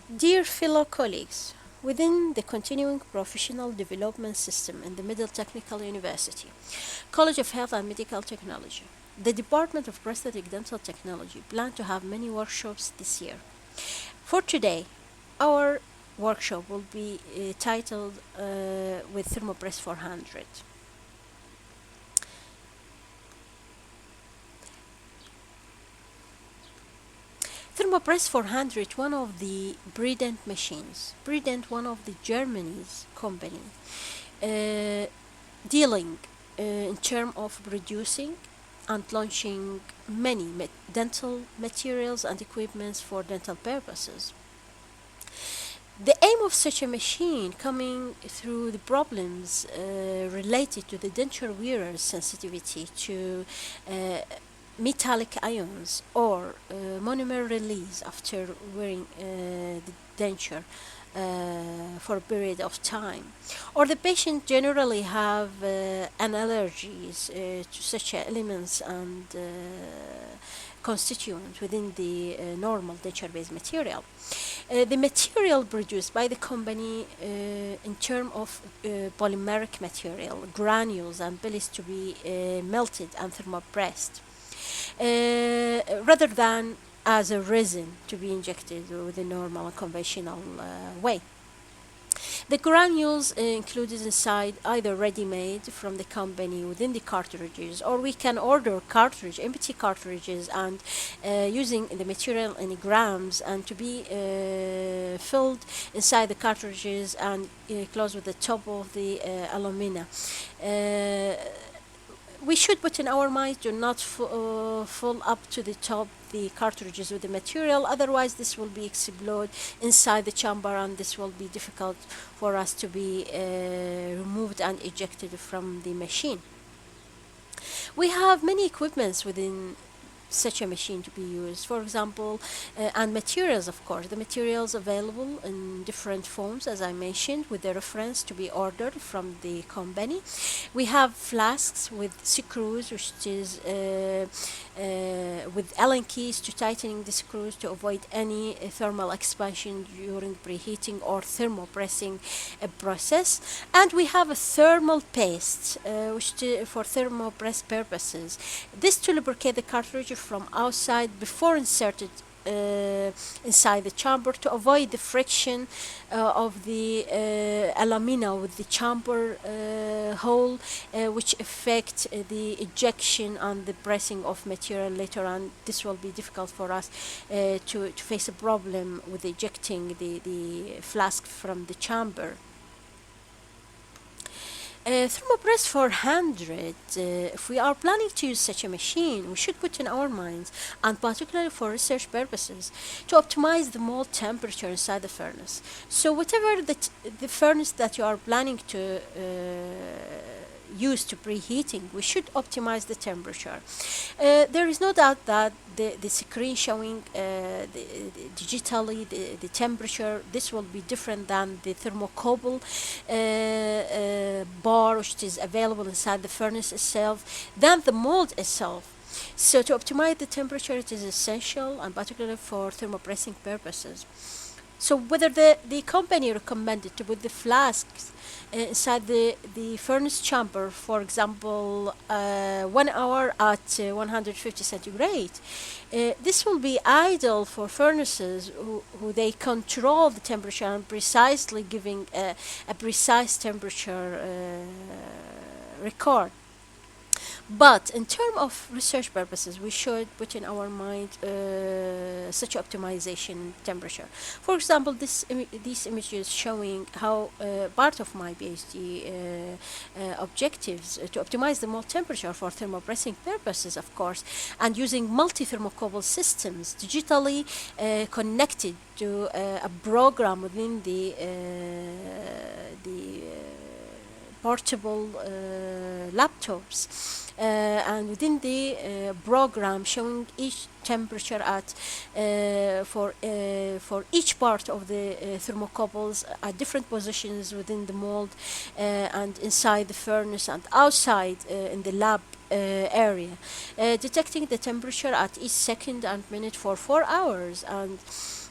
Dear fellow colleagues, within the continuing professional development system in the Middle Technical University, College of Health and Medical Technology, the Department of Prosthetic Dental Technology plan to have many workshops this year. For today, our workshop will be titled with Thermopress 400. Thermopress 400, one of the Bredent machines. Bredent, one of the Germany's company, uh, dealing in terms of producing and launching many dental materials and equipments for dental purposes. The aim of such a machine coming through the problems related to the denture wearer's sensitivity to uh, metallic ions or monomer release after wearing the denture for a period of time, or the patient generally have an allergies to such elements and constituent within the normal denture-based material. The material produced by the company in terms of polymeric material, granules and pellets to be melted and thermopressed rather than as a resin to be injected with a normal conventional way. The granules included inside either ready-made from the company within the cartridges, or we can order empty cartridges, and using the material in grams and to be filled inside the cartridges and closed with the top of the alumina. Uh, we should put in our mind do not fill up to the top the cartridges with the material, otherwise this will be explode inside the chamber and this will be difficult for us to be removed and ejected from the machine. We have many equipments within such a machine to be used. For example, and materials, of course, the materials available in different forms, as I mentioned, with the reference to be ordered from the company. We have flasks with screws, which is with Allen keys to tightening the screws to avoid any thermal expansion during preheating or thermopressing process. And we have a thermal paste, for thermopress purposes. This to lubricate the cartridge from outside before inserted inside the chamber to avoid the friction of the alumina with the chamber hole, which affect the ejection and the pressing of material later on. This will be difficult for us to face a problem with ejecting the flask from the chamber. Thermopress 400, if we are planning to use such a machine, we should put in our minds, and particularly for research purposes, to optimize the mold temperature inside the furnace. So whatever the furnace that you are planning to use to preheating, we should optimize the temperature. There is no doubt that the screen showing digitally the temperature, this will be different than the thermocouple bar which is available inside the furnace itself, than the mold itself. So to optimize the temperature, it is essential, and particularly for thermopressing purposes. So whether the company recommended to put the flasks inside the furnace chamber, for example, 1 hour at 150 centigrade, this will be ideal for furnaces who they control the temperature and precisely giving a precise temperature record. But in terms of research purposes, we should put in our mind such optimization temperature. For example, these images showing how part of my PhD objectives to optimize the mold temperature for thermopressing purposes, of course, and using multi-thermocouple systems digitally connected to a program within the portable laptops, and within the program showing each temperature at for each part of the thermocouples at different positions within the mold and inside the furnace and outside in the lab area, detecting the temperature at each second and minute for 4 hours, and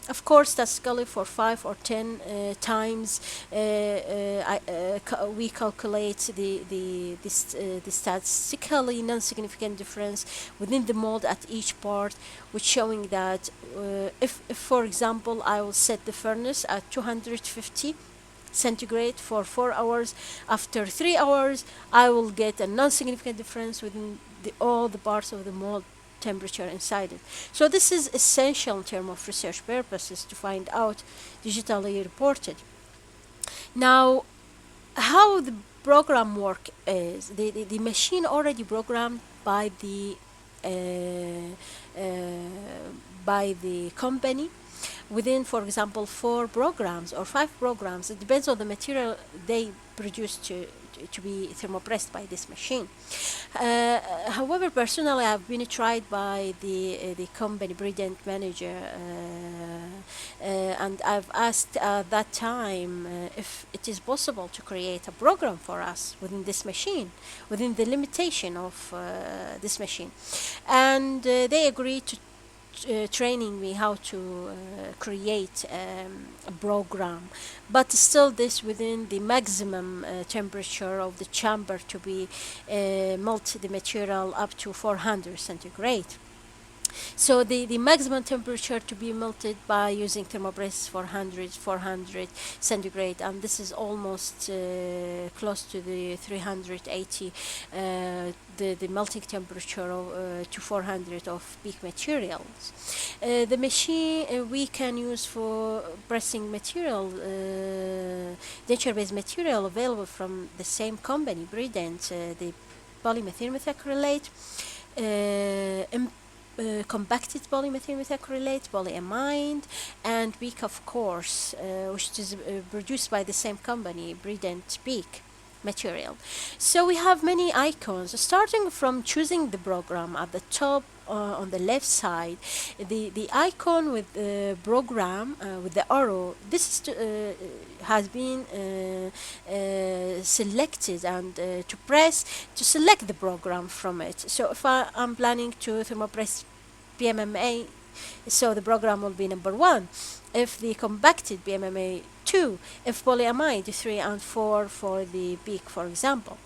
Of course, statistically for 5 or 10 times, we calculate the statistically non-significant difference within the mold at each part, which showing that if, for example, I will set the furnace at 250 centigrade for 4 hours, after 3 hours I will get a non-significant difference within all the parts of the mold temperature inside it. So this is essential in terms of research purposes to find out digitally reported. Now, how the program work is the machine already programmed by the company within, for example, 4 programs or 5 programs. It depends on the material they produce to be thermopressed by this machine. However, personally, I've been tried by the company Preheating manager, and I've asked at that time if it is possible to create a program for us within this machine, within the limitation of this machine, and they agreed to training me how to create a program, but still this within the maximum temperature of the chamber to be melt the material up to 400 centigrade. So the maximum temperature to be melted by using Thermopress 400 centigrade, and this is almost close to the 380, the melting temperature of, to 400 of peak materials. The machine we can use for pressing material, nature-based material available from the same company, Preheating, the polymethyl methacrylate, compacted polymethyl methacrylate, polyamide, and PEEK, of course, which is produced by the same company, Preheating PEEK material. So we have many icons, starting from choosing the program at the top. On the left side, the icon with the program with the arrow, this is has been selected, and to press to select the program from it. So if I'm planning to thermopress PMMA, so the program will be number 1. If the compacted PMMA, 2. If polyamide, 3 and 4 for the PEEK, for example.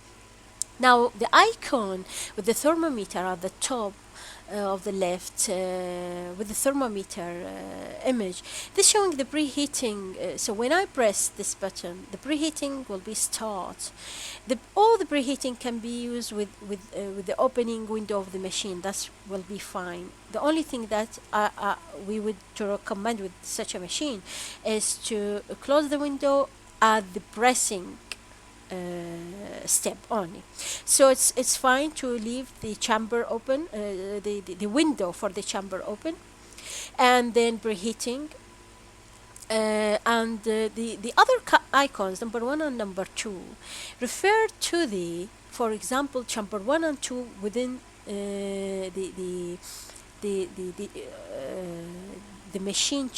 Now the icon with the thermometer at the top of the left, with the thermometer image, this showing the preheating. So when I press this button, the preheating will be start. All the preheating can be used with the opening window of the machine. That will be fine. The only thing that we would to recommend with such a machine is to close the window at the pressing step only. So it's fine to leave the chamber open, the window for the chamber open, and then preheating. And the other icons, number 1 and number 2, refer to the, for example, chamber 1 and 2 within the machine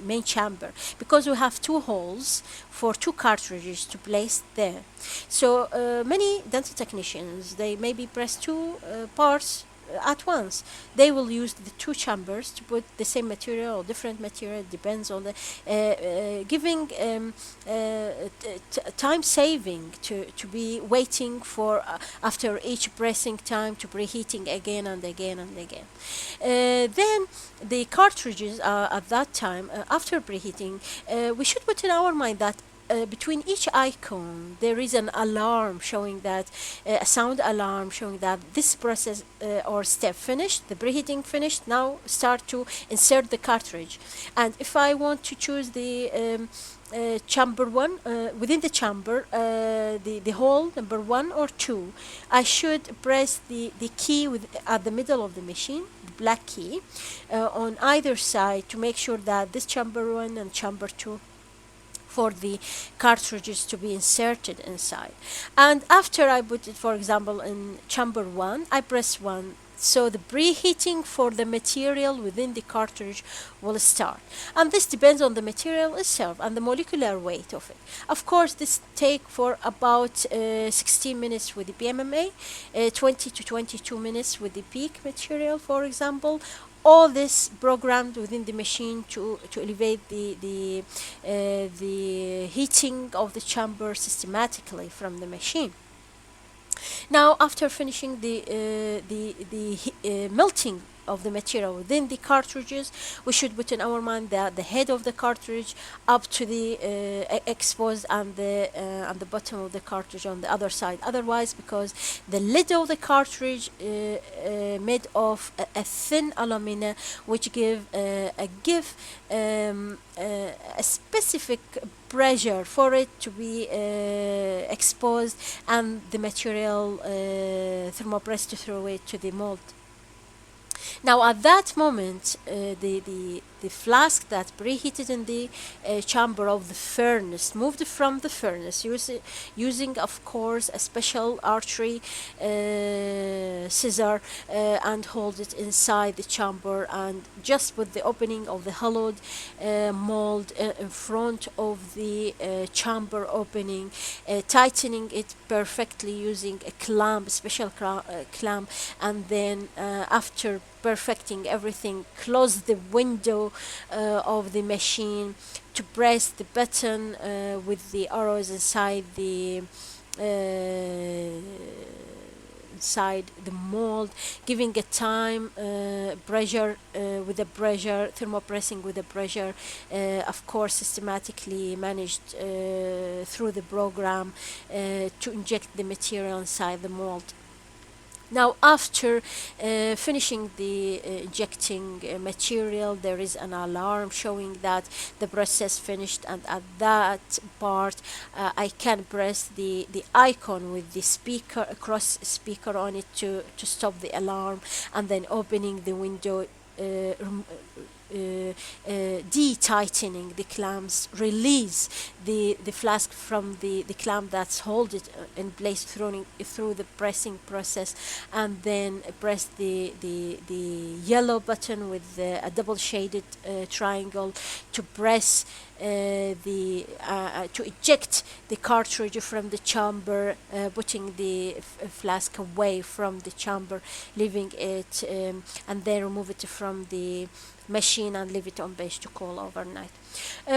main chamber, because we have 2 holes for 2 cartridges to place there. So many dental technicians, they maybe press 2 parts at once. They will use the 2 chambers to put the same material or different material. It depends on the giving time saving to be waiting for after each pressing time to preheating again and again and again. Then the cartridges at that time after preheating, we should put in our mind that between each icon there is an alarm showing that a sound alarm showing that this process or step finished, the preheating finished. Now start to insert the cartridge, and if I want to choose the chamber 1 within the chamber, the hole number 1 or 2, I should press the key at the middle of the machine, the black key, on either side, to make sure that this chamber 1 and chamber 2 for the cartridges to be inserted inside. And after I put it, for example, in chamber 1, I press 1, so the preheating for the material within the cartridge will start. And this depends on the material itself and the molecular weight of it. Of course, this take for about 16 minutes with the PMMA, 20 to 22 minutes with the PEEK material, for example, all this programmed within the machine to elevate the heating of the chamber systematically from the machine. Now, after finishing the melting of the material within the cartridges, we should put in our mind that the head of the cartridge up to the exposed and the bottom of the cartridge on the other side. Otherwise, because the lid of the cartridge made of a thin alumina, which give a specific pressure for it to be exposed, and the material thermopress to throw it to the mold. Now, at that moment, the flask that preheated in the chamber of the furnace moved from the furnace, using, of course, a special archery scissor, and hold it inside the chamber, and just with the opening of the hollowed mold in front of the chamber opening, tightening it perfectly using a clamp, special clamp, and then after perfecting everything, close the window of the machine to press the button with the arrows inside the mold, giving a time pressure with a pressure, thermopressing with a pressure, of course systematically managed through the program to inject the material inside the mold. Now, after finishing the injecting material, there is an alarm showing that the process finished, and at that part I can press the icon with the speaker, cross speaker on it to stop the alarm, and then opening the window, de-tightening the clamps, release the flask from the clamp that's hold it in place through the pressing process, and then press the yellow button with a double shaded triangle to press to eject the cartridge from the chamber, putting the flask away from the chamber, leaving it, and then remove it from the machine and leave it on bench to cool overnight.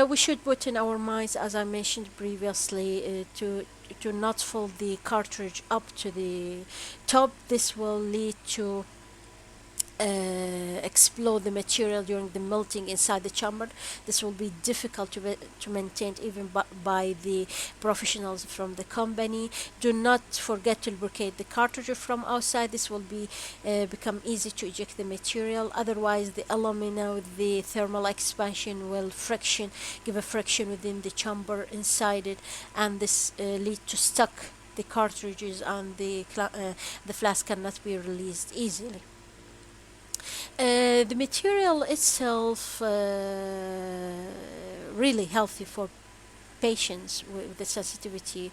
We should put in our minds, as I mentioned previously, to not fold the cartridge up to the top. This will lead to explode the material during the melting inside the chamber. This will be difficult to maintain even by the professionals from the company. Do not forget to lubricate the cartridge from outside. This will be become easy to eject the material. Otherwise, the alumina with the thermal expansion will give a friction within the chamber inside it, and this lead to stuck the cartridges, and the flask cannot be released easily. The material itself really healthy for patients with the sensitivity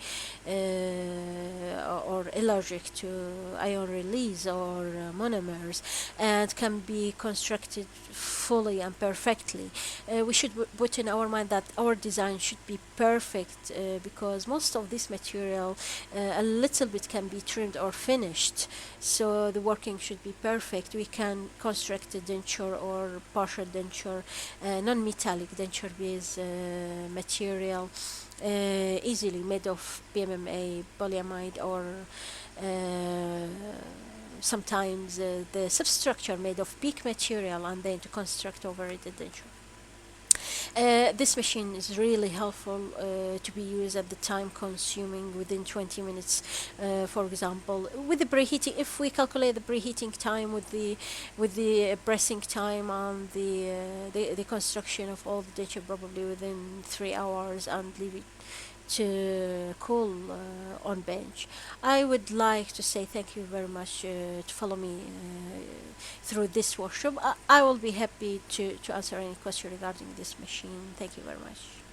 or allergic to ion release or monomers, and can be constructed fully and perfectly. We should put in our mind that our design should be perfect, because most of this material a little bit can be trimmed or finished, so the working should be perfect. We can construct a denture or partial denture, non-metallic denture based material, easily made of PMMA, polyamide, or sometimes the substructure made of PEEK material, and then to construct over it a denture. This machine is really helpful to be used at the time consuming within 20 minutes. For example, with the preheating, if we calculate the preheating time with the pressing time and the construction of all the denture, probably within 3 hours, and leave it to cool on bench. I would like to say thank you very much to follow me through this workshop. I will be happy to answer any question regarding this machine. Thank you very much.